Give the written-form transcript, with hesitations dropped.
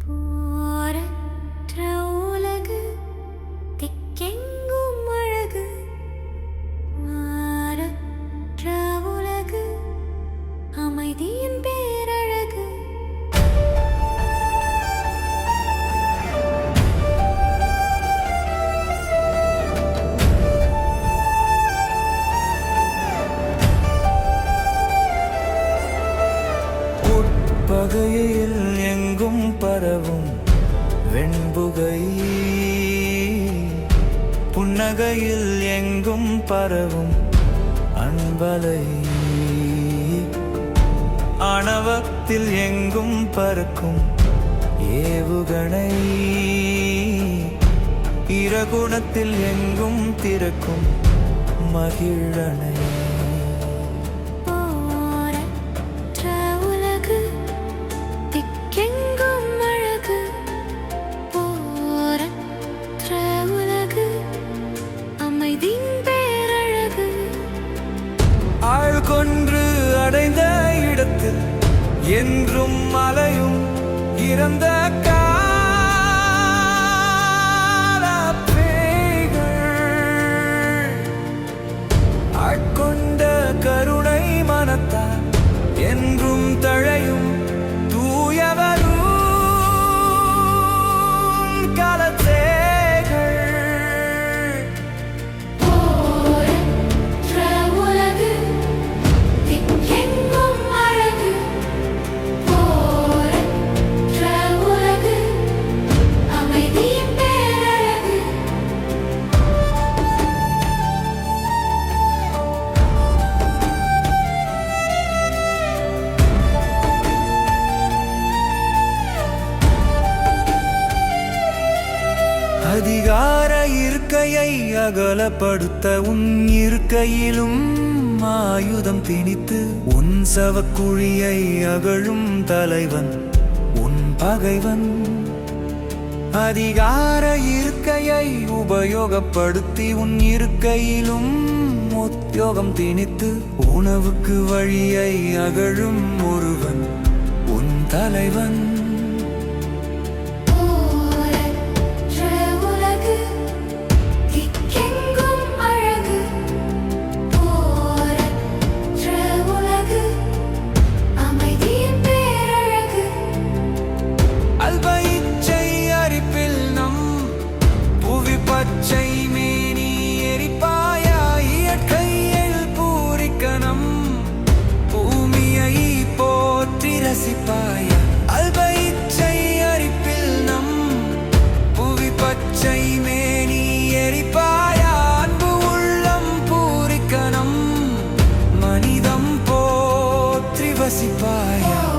போரற்ற உலகு திக்கெங்கும் அழகு மாறற்ற உலகு அமைதியின் பேரழகு பகையில் எங்கும் பரவும் வெண்புகை புன்னகையில் எங்கும் பரவும் அன்பலை ஆணவத்தில் எங்கும் பறக்கும் ஏவுகணை இரகுணத்தில் எங்கும் திறக்கும் மகிழனை ஆள் கொன்று அடைந்த இடத்தில் என்றும் மலையும் இறந்த ஆட்கொண்ட கருணை மனத்தால் என்றும் தழையும் தூயவரும் காலத்தே அதிகார இருக்கையை அகலப்படுத்த உன் இருக்கையிலும் ஆயுதம் திணித்து உன் சவக்குழியை அகழும் தலைவன் உன் பகைவன் அதிகார இருக்கையை உபயோகப்படுத்தி உன் இருக்கையிலும் உத்தியோகம் திணித்து உணவுக்கு வழியை அகழும் ஒருவன் உன் தலைவன் பச்சை மேனி எரிப்பாயா இயற்கையில் பூரிக்கணம் பூமியை போற்றி ரசிப்பாயா அல்பயிச்சை அரிப்பில் நம் புவி பச்சை மேனி எரிப்பாயா அன்பு உள்ளம் பூரிக்கணம் மனிதம் போற்றி வசிப்பாயா